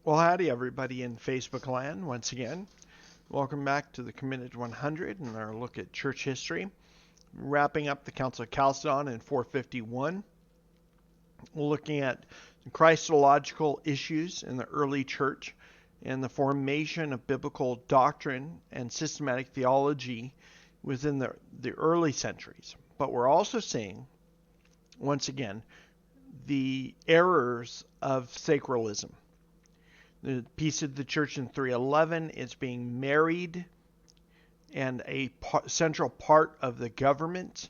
Well, howdy everybody in Facebook land once again. Welcome back to the Committed 100 and our look at church history. Wrapping up the Council of Chalcedon in 451. We're looking at Christological issues in the early church and the formation of biblical doctrine and systematic theology within the early centuries. But we're also seeing, once again, the errors of sacralism. The peace of the church in 311 is being married and a central part of the government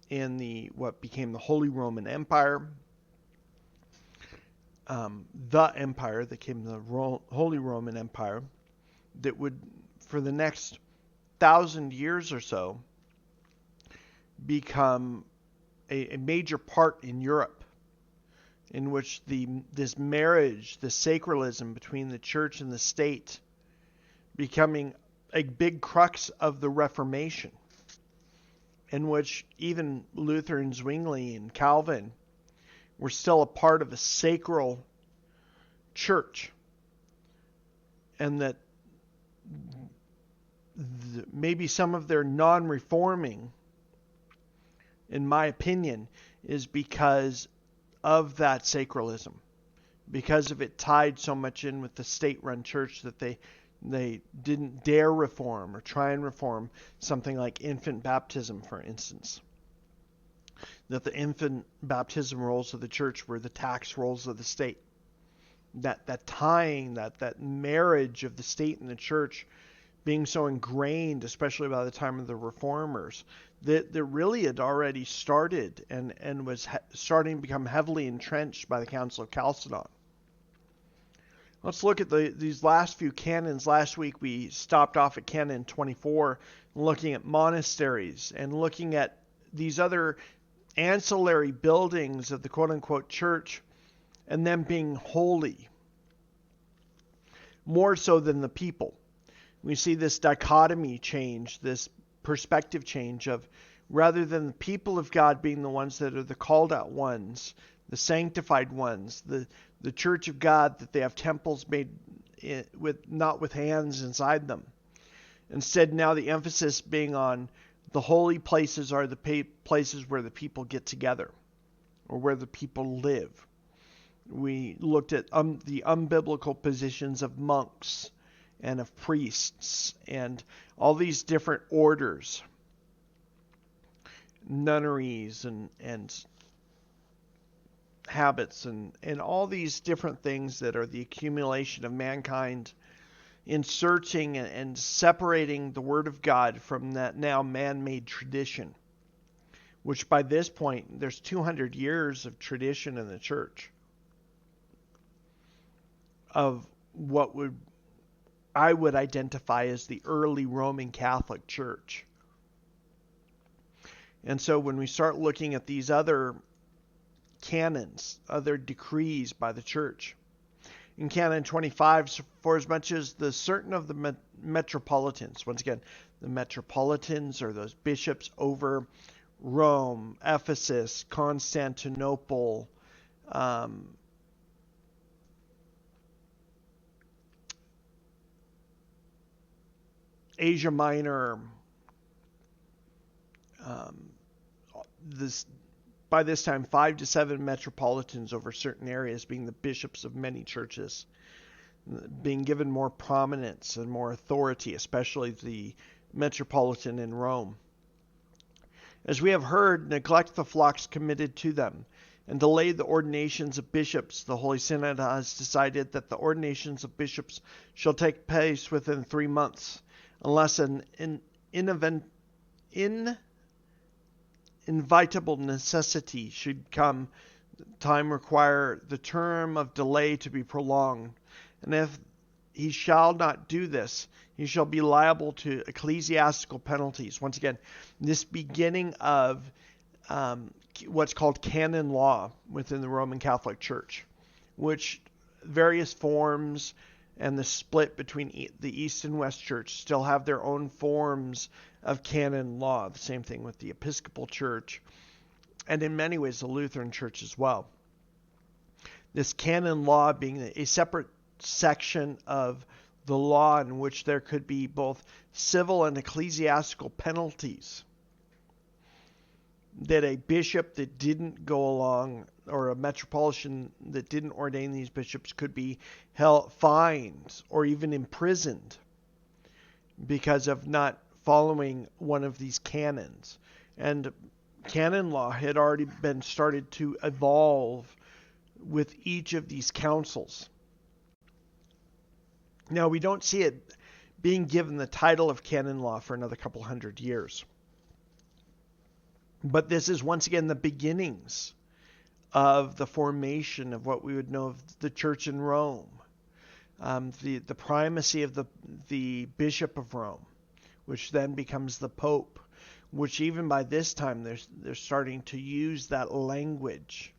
in what became the Holy Roman Empire. The empire that became the Holy Roman Empire that would, for the next 1,000 years or so, become a major part in Europe, in which this marriage, the sacralism between the church and the state, becoming a big crux of the Reformation, in which even Luther and Zwingli and Calvin were still a part of a sacral church, and that maybe some of their non-reforming, in my opinion, is because of that sacralism, because of it tied so much in with the state-run church that they didn't dare reform or try and reform something like infant baptism, for instance. That the infant baptism roles of the church were the tax rolls of the state. That tying, that marriage of the state and the church being so ingrained, especially by the time of the reformers, that really had already started and was starting to become heavily entrenched by the Council of Chalcedon. Let's look at these last few canons. Last week we stopped off at Canon 24, looking at monasteries and looking at these other ancillary buildings of the quote-unquote church and them being holy, more so than the people. We see this dichotomy change, this perspective change of, rather than the people of God being the ones that are the called out ones, the sanctified ones, the church of God, that they have temples made not with hands inside them. Instead, now the emphasis being on the holy places are the places where the people get together or where the people live. We looked at the unbiblical positions of monks and of priests and all these different orders, nunneries and habits and all these different things that are the accumulation of mankind in searching and separating the Word of God from that now man-made tradition, which by this point there's 200 years of tradition in the church of what I would identify as the early Roman Catholic Church. And so when we start looking at these other canons, other decrees by the church, in Canon 25, for as much as the certain of the metropolitans, once again, the metropolitans are those bishops over Rome, Ephesus, Constantinople, Asia Minor, by this time 5 to 7 metropolitans over certain areas, being the bishops of many churches, being given more prominence and more authority, especially the metropolitan in Rome. As we have heard, neglect the flocks committed to them and delay the ordinations of bishops. The Holy Synod has decided that the ordinations of bishops shall take place within 3 months, unless an inevitable necessity should come, time require the term of delay to be prolonged. And if he shall not do this, he shall be liable to ecclesiastical penalties. Once again, this beginning of what's called canon law within the Roman Catholic Church, which various forms and the split between the East and West Church still have their own forms of canon law. The same thing with the Episcopal Church, and in many ways the Lutheran Church as well. This canon law being a separate section of the law in which there could be both civil and ecclesiastical penalties. That a bishop that didn't go along, or a metropolitan that didn't ordain these bishops, could be held, fined, or even imprisoned because of not following one of these canons. And canon law had already been started to evolve with each of these councils. Now, we don't see it being given the title of canon law for another couple hundred years. But this is once again the beginnings of the formation of what we would know of the church in Rome. The primacy of the Bishop of Rome, which then becomes the Pope, which even by this time they're starting to use that language.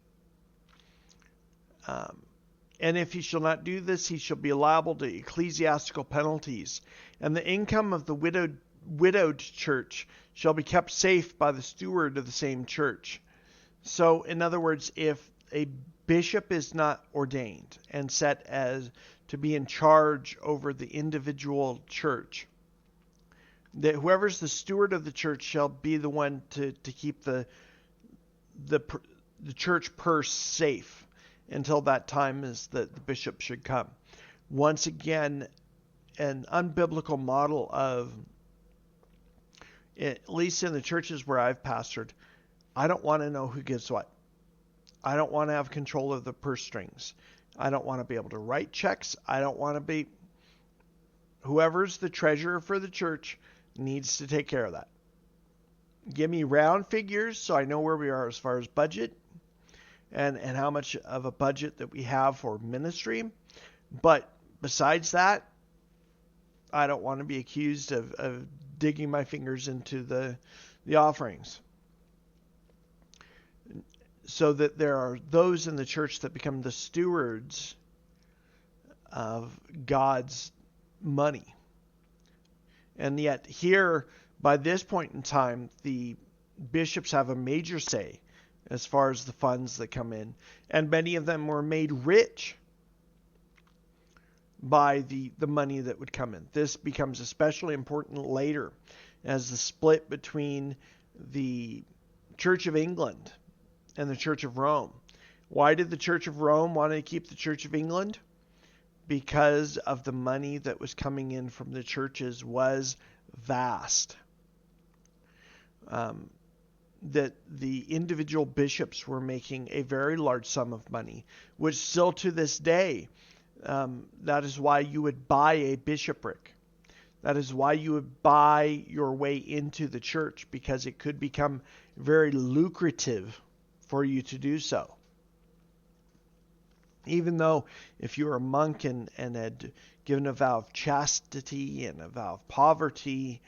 And if he shall not do this, he shall be liable to ecclesiastical penalties. And the income of the widowed church shall be kept safe by the steward of the same church. So, in other words, if a bishop is not ordained and set as to be in charge over the individual church, that whoever's the steward of the church shall be the one to keep the church purse safe until that time is that the bishop should come. Once again, an unbiblical model of, at least in the churches where I've pastored, I don't want to know who gets what. I don't want to have control of the purse strings. I don't want to be able to write checks. I don't want to be... Whoever's the treasurer for the church needs to take care of that. Give me round figures so I know where we are as far as budget and how much of a budget that we have for ministry. But besides that, I don't want to be accused of digging my fingers into the offerings. So that there are those in the church that become the stewards of God's money. And yet here, by this point in time, the bishops have a major say as far as the funds that come in. And many of them were made rich by the money that would come in. This becomes especially important later as the split between the Church of England and the Church of Rome. Why did the Church of Rome want to keep the Church of England? Because of the money that was coming in from the churches was vast. That the individual bishops were making a very large sum of money, which still to this day, that is why you would buy a bishopric. That is why you would buy your way into the church, because it could become very lucrative for you to do so. Even though if you were a monk and had given a vow of chastity and a vow of poverty,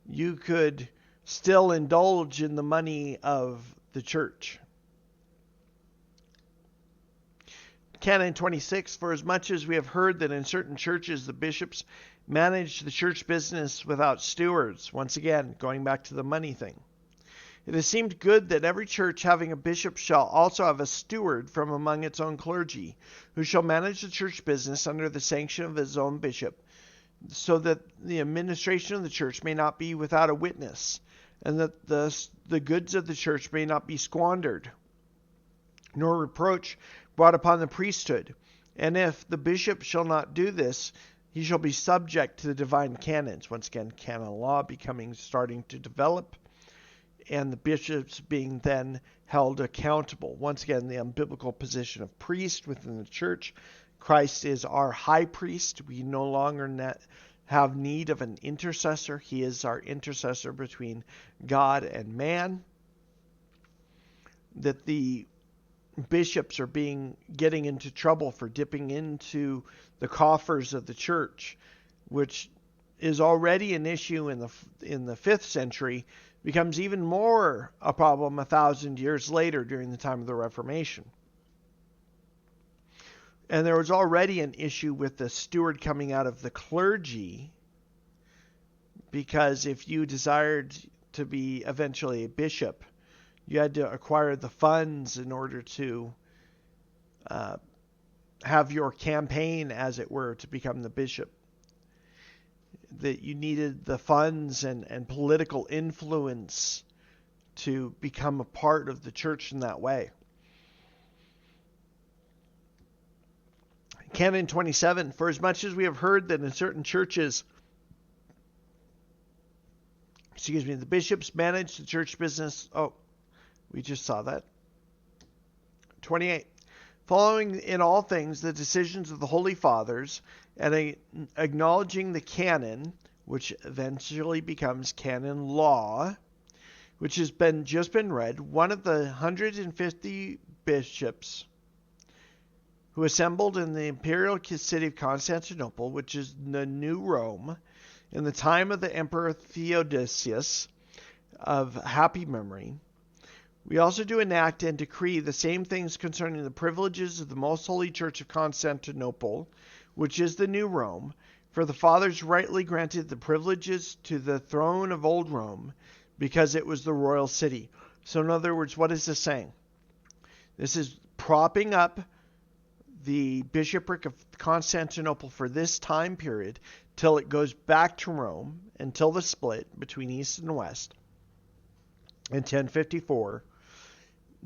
you could still indulge in the money of the church. Canon 26, for as much as we have heard that in certain churches the bishops manage the church business without stewards, once again, going back to the money thing. It has seemed good that every church having a bishop shall also have a steward from among its own clergy, who shall manage the church business under the sanction of his own bishop, so that the administration of the church may not be without a witness, and that the goods of the church may not be squandered, nor reproach brought upon the priesthood. And if the bishop shall not do this, he shall be subject to the divine canons. Once again, canon law starting to develop, and the bishops being then held accountable. Once again, the unbiblical position of priest within the church. Christ is our high priest. We no longer have need of an intercessor. He is our intercessor between God and man. That the bishops are getting into trouble for dipping into the coffers of the church, which is already an issue in the 5th century, becomes even more a problem 1,000 years later during the time of the Reformation. And there was already an issue with the steward coming out of the clergy, because if you desired to be eventually a bishop, you had to acquire the funds in order to have your campaign, as it were, to become the bishop. That you needed the funds and political influence to become a part of the church in that way. Canon 27, for as much as we have heard that in certain churches, the bishops manage the church business. Oh, we just saw that. 28. Following in all things the decisions of the Holy Fathers and acknowledging the canon, which eventually becomes canon law, which has just been read, one of the 150 bishops who assembled in the imperial city of Constantinople, which is the New Rome, in the time of the Emperor Theodosius of happy memory. We also do enact and decree the same things concerning the privileges of the Most Holy Church of Constantinople, which is the New Rome, for the fathers rightly granted the privileges to the throne of Old Rome, because it was the royal city. So in other words, what is this saying? This is propping up the bishopric of Constantinople for this time period till it goes back to Rome, until the split between East and West in 1054.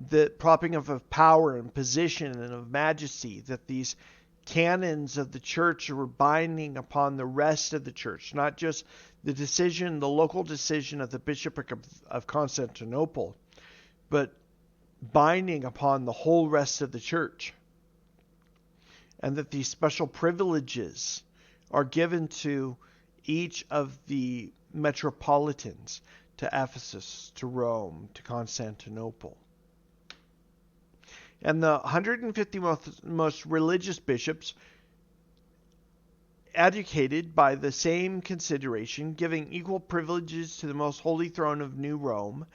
The propping up of power and position and of majesty, that these canons of the church were binding upon the rest of the church, not just the local decision of the bishopric of Constantinople, but binding upon the whole rest of the church. And that these special privileges are given to each of the metropolitans, to Ephesus, to Rome, to Constantinople. And the 150 most religious bishops, educated by the same consideration, giving equal privileges to the most holy throne of New Rome,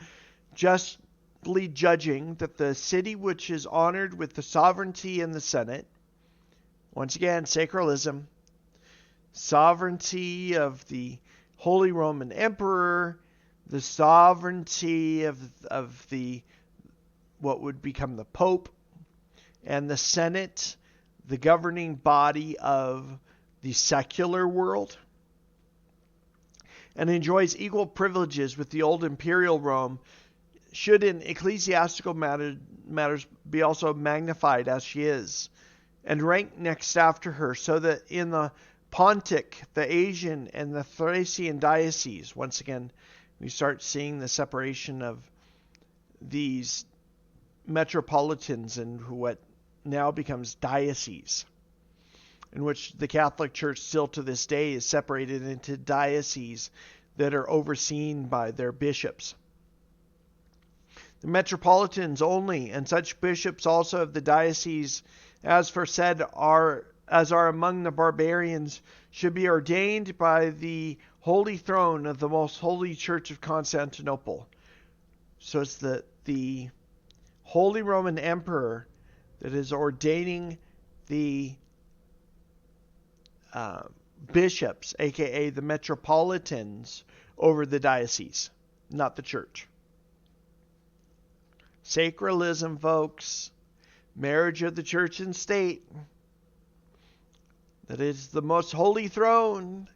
justly judging that the city which is honored with the sovereignty in the Senate, once again, sacralism, sovereignty of the Holy Roman Emperor, the sovereignty of the what would become the Pope, and the Senate, the governing body of the secular world, and enjoys equal privileges with the old imperial Rome, should in ecclesiastical matters be also magnified as she is, and ranked next after her, so that in the Pontic, the Asian, and the Thracian dioceses, once again, we start seeing the separation of these metropolitans and what now becomes dioceses, in which the Catholic Church still to this day is separated into dioceses that are overseen by their bishops. The metropolitans only, and such bishops also of the dioceses as foresaid are among the barbarians, should be ordained by the holy throne of the most holy Church of Constantinople. So it's the Holy Roman Emperor that is ordaining the bishops, aka the metropolitans, over the diocese, not the church. Sacralism, folks. Marriage of the church and state. That is the most holy throne.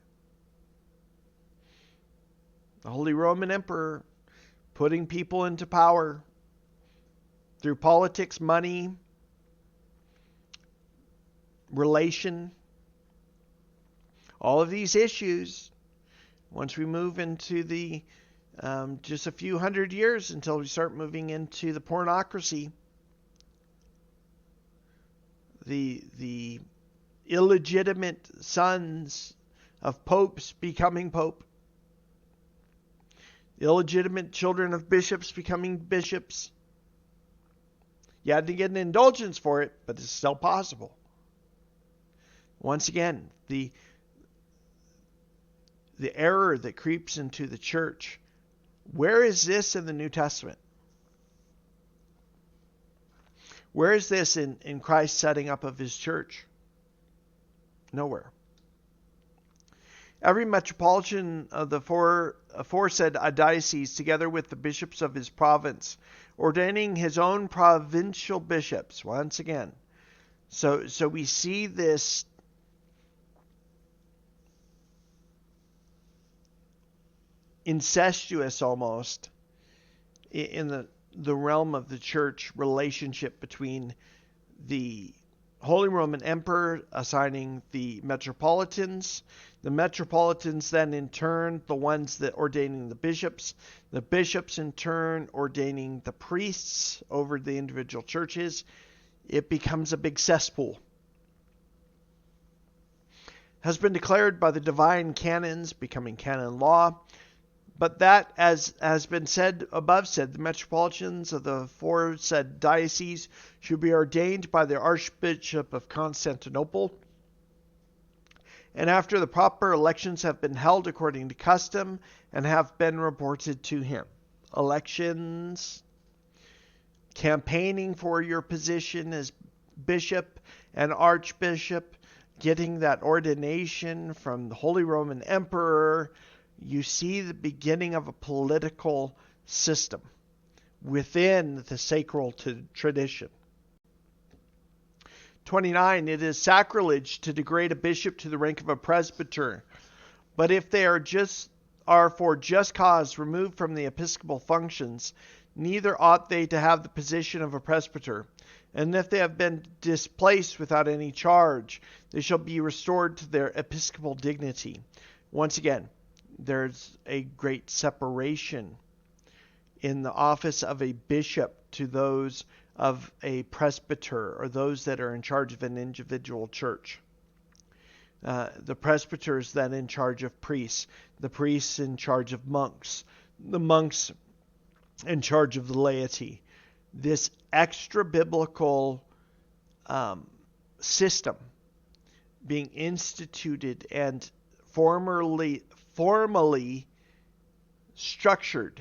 The Holy Roman Emperor putting people into power through politics, money, relation. All of these issues, once we move into the just a few hundred years until we start moving into the pornocracy, the illegitimate sons of popes becoming pope, illegitimate children of bishops becoming bishops. You had to get an indulgence for it, but it's still possible. Once again, the error that creeps into the church. Where is this in the New Testament? Where is this in Christ's setting up of his church? Nowhere. Every metropolitan of the aforesaid diocese, together with the bishops of his province, ordaining his own provincial bishops, once again, So we see this incestuous almost in the realm of the church relationship between the Holy Roman Emperor assigning the metropolitans then in turn the ones that ordaining the bishops in turn ordaining the priests over the individual churches. It becomes a big cesspool. Has been declared by the divine canons, becoming canon law. But that, as has been said above, the metropolitans of the aforesaid dioceses should be ordained by the Archbishop of Constantinople, and after the proper elections have been held according to custom and have been reported to him. Elections, campaigning for your position as bishop and archbishop, getting that ordination from the Holy Roman Emperor. You see the beginning of a political system within the sacral tradition. 29. It is sacrilege to degrade a bishop to the rank of a presbyter, but if they are for just cause removed from the episcopal functions, neither ought they to have the position of a presbyter. And if they have been displaced without any charge, they shall be restored to their episcopal dignity. Once again, there's a great separation in the office of a bishop to those of a presbyter or those that are in charge of an individual church. The presbyter is then in charge of priests, the priests in charge of monks, the monks in charge of the laity. This extra biblical system being instituted and formally structured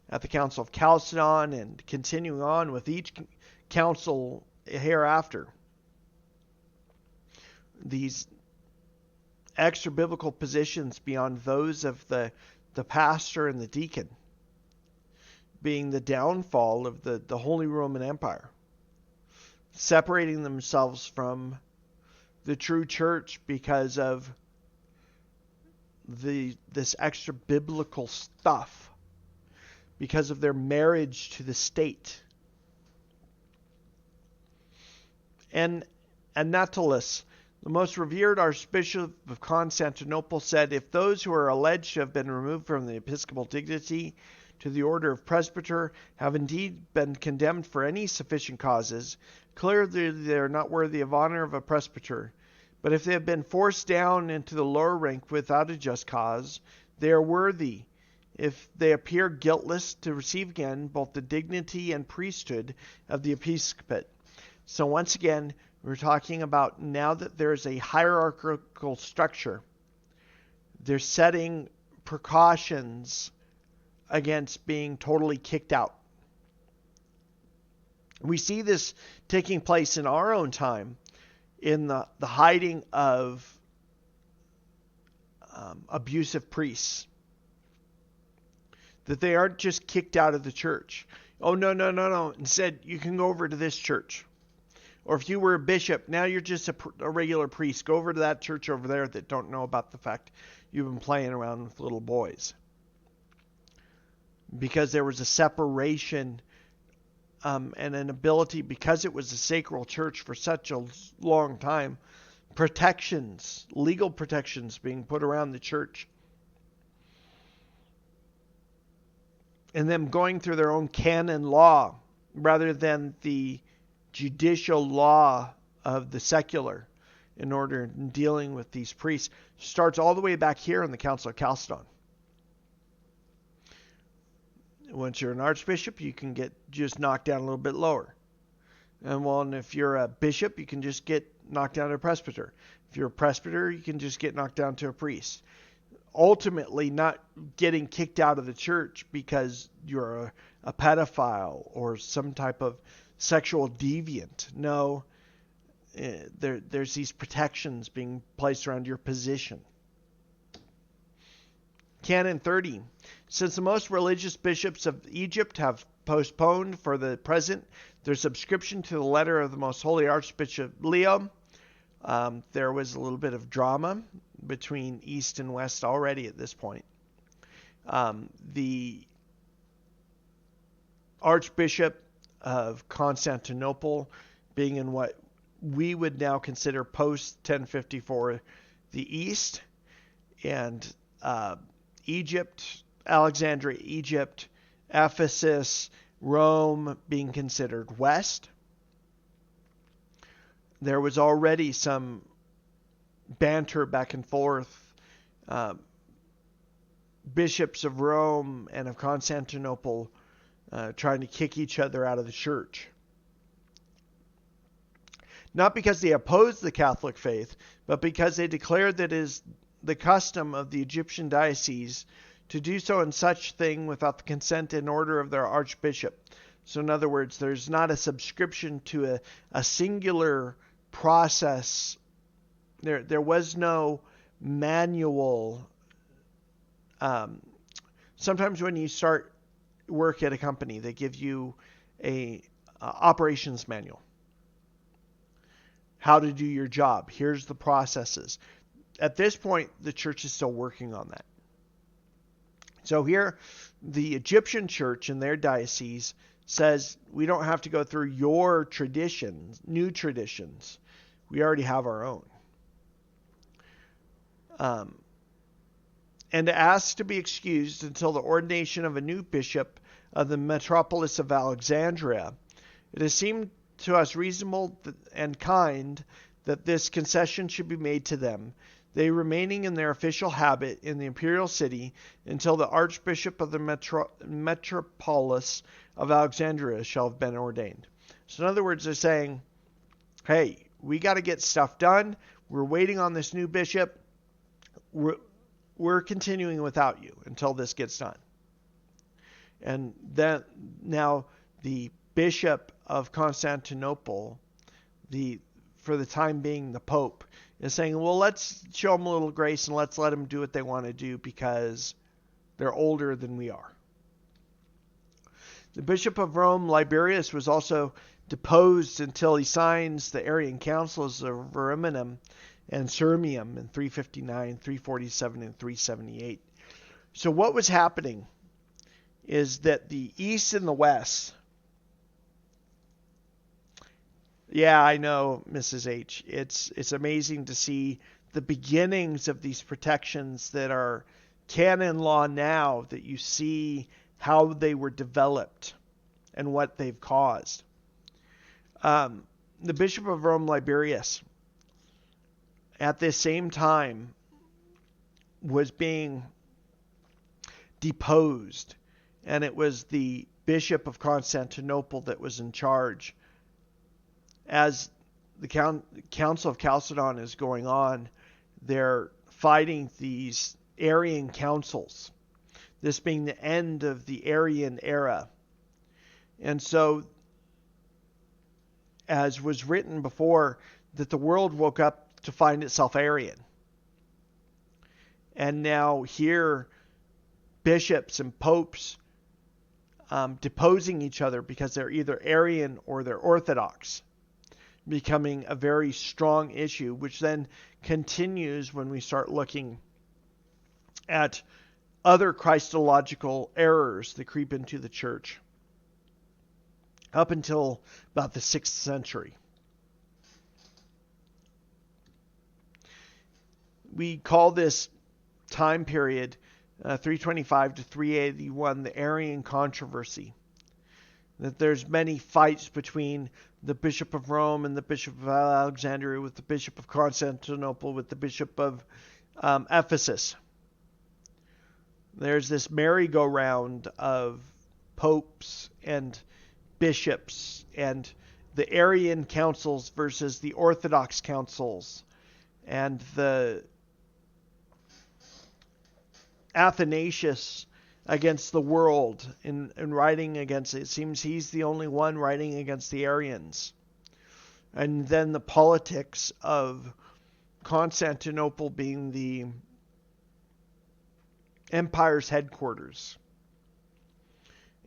at the Council of Chalcedon and continuing on with each council hereafter. These extra biblical positions beyond those of the pastor and the deacon being the downfall of the Holy Roman Empire, separating themselves from the true church because of this extra biblical stuff, because of their marriage to the state. And Anatolus, the most revered Archbishop of Constantinople, said, if those who are alleged to have been removed from the episcopal dignity to the order of presbyter have indeed been condemned for any sufficient causes, clearly they are not worthy of honor of a presbyter. But if they have been forced down into the lower rank without a just cause, they are worthy, if they appear guiltless, to receive again both the dignity and priesthood of the episcopate. So once again, we're talking about now that there's a hierarchical structure, they're setting precautions against being totally kicked out. We see this taking place in our own time in the hiding of abusive priests. That they aren't just kicked out of the church. Oh, no. Instead, you can go over to this church. Or if you were a bishop, now you're just a regular priest. Go over to that church over there that don't know about the fact you've been playing around with little boys. Because there was a separation and an ability, because it was a sacral church for such a long time, protections, legal protections being put around the church. And them going through their own canon law rather than the judicial law of the secular in order in dealing with these priests starts all the way back here in the Council of Chalcedon. Once you're an archbishop, you can get just knocked down a little bit lower. And if you're a bishop, you can just get knocked down to a presbyter. If you're a presbyter, you can just get knocked down to a priest. Ultimately, not getting kicked out of the church because you're a pedophile or some type of sexual deviant. No, there's these protections being placed around your position. Canon 30. Since the most religious bishops of Egypt have postponed for the present their subscription to the letter of the Most Holy Archbishop Leo, there was a little bit of drama between East and West already at this point. The Archbishop of Constantinople, being in what we would now consider post 1054 the East, and Egypt, Alexandria, Egypt, Ephesus, Rome being considered West. There was already some banter back and forth. Bishops of Rome and of Constantinople trying to kick each other out of the church. Not because they opposed the Catholic faith, but because they declared that it is the custom of the Egyptian diocese to do so in such thing without the consent and order of their archbishop. So in other words, there's not a subscription to a singular process. There was no manual. Sometimes when you start work at a company, they give you a operations manual. How to do your job. Here's the processes. At this point, the church is still working on that. So here, the Egyptian church in their diocese says, we don't have to go through your traditions, new traditions. We already have our own. And asked to be excused until the ordination of a new bishop of the metropolis of Alexandria, it has seemed to us reasonable and kind that this concession should be made to them, they remaining in their official habit in the imperial city until the archbishop of the metropolis of Alexandria shall have been ordained. So in other words, they're saying, hey, we got to get stuff done. We're waiting on this new bishop. We're continuing without you until this gets done. And then now the Bishop of Constantinople, for the time being the Pope, is saying, well, let's show them a little grace and let's let them do what they want to do because they're older than we are. The Bishop of Rome, Liberius, was also deposed until he signs the Arian Councils of Verminum and Sirmium in 359, 347, and 378. So what was happening is that the East and the West. Yeah, I know, Mrs. H. It's amazing to see the beginnings of these protections that are canon law now, that you see how they were developed and what they've caused. The Bishop of Rome, Liberius, at this same time was being deposed, and it was the Bishop of Constantinople that was in charge. As the Council of Chalcedon is going on, they're fighting these Arian councils, this being the end of the Arian era. And so, as was written before, that the world woke up to find itself Arian. And now here, bishops and popes deposing each other because they're either Arian or they're Orthodox, becoming a very strong issue, which then continues when we start looking at other Christological errors that creep into the church up until about the 6th century. We call this time period 325 to 381 the Arian controversy. That there's many fights between the Bishop of Rome and the Bishop of Alexandria, with the Bishop of Constantinople, with the Bishop of Ephesus. There's this merry-go-round of popes and bishops and the Arian councils versus the Orthodox councils and the Athanasius against the world in writing against it. It seems he's the only one writing against the Arians. And then the politics of Constantinople being the empire's headquarters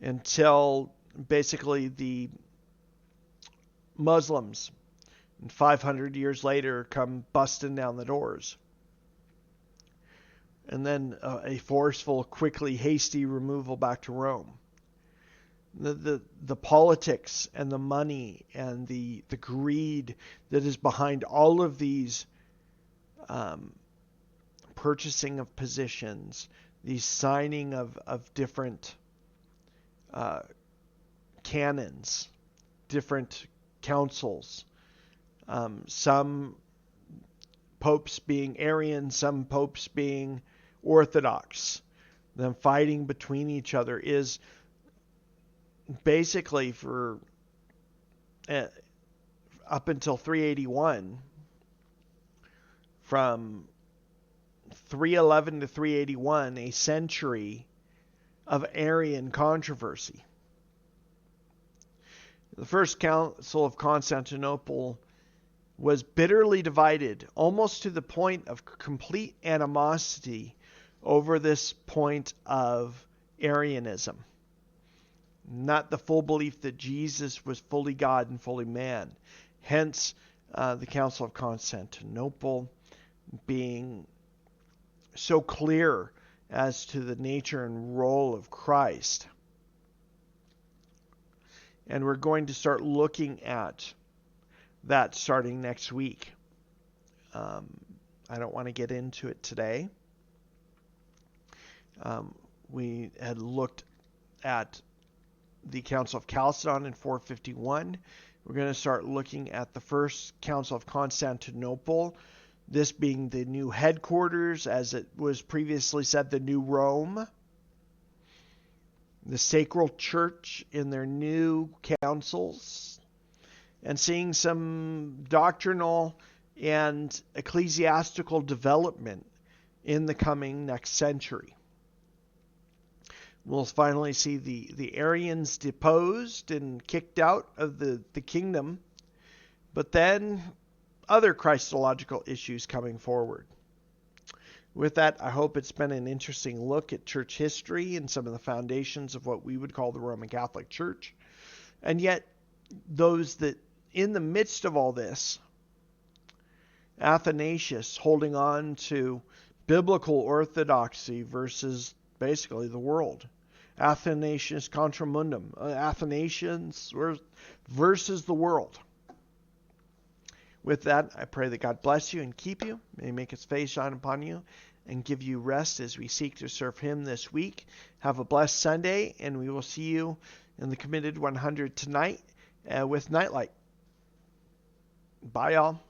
until basically the Muslims, 500 years later, come busting down the doors. And then a forceful, quickly, hasty removal back to Rome. The politics and the money and the greed that is behind all of these purchasing of positions, the signing of different canons, different councils, some popes being Arian, some popes being Orthodox, them fighting between each other, is basically for up until 381, from 311 to 381, a century of Arian controversy. The First Council of Constantinople was bitterly divided, almost to the point of complete animosity over this point of Arianism. Not the full belief that Jesus was fully God and fully man. Hence, the Council of Constantinople being so clear as to the nature and role of Christ. And we're going to start looking at that starting next week. I don't want to get into it today. We had looked at the Council of Chalcedon in 451. We're going to start looking at the First Council of Constantinople, this being the new headquarters, as it was previously said, the new Rome, the sacral church in their new councils, and seeing some doctrinal and ecclesiastical development in the coming next century. We'll finally see the Arians deposed and kicked out of the kingdom, but then other Christological issues coming forward. With that, I hope it's been an interesting look at church history and some of the foundations of what we would call the Roman Catholic Church. And yet, those that in the midst of all this, Athanasius holding on to biblical orthodoxy versus basically the world. Athanasius contra mundum. Athanasians versus the world. With that, I pray that God bless you and keep you. May He make His face shine upon you and give you rest as we seek to serve Him this week. Have a blessed Sunday, and we will see you in the Committed 100 tonight with Nightlight. Bye, y'all.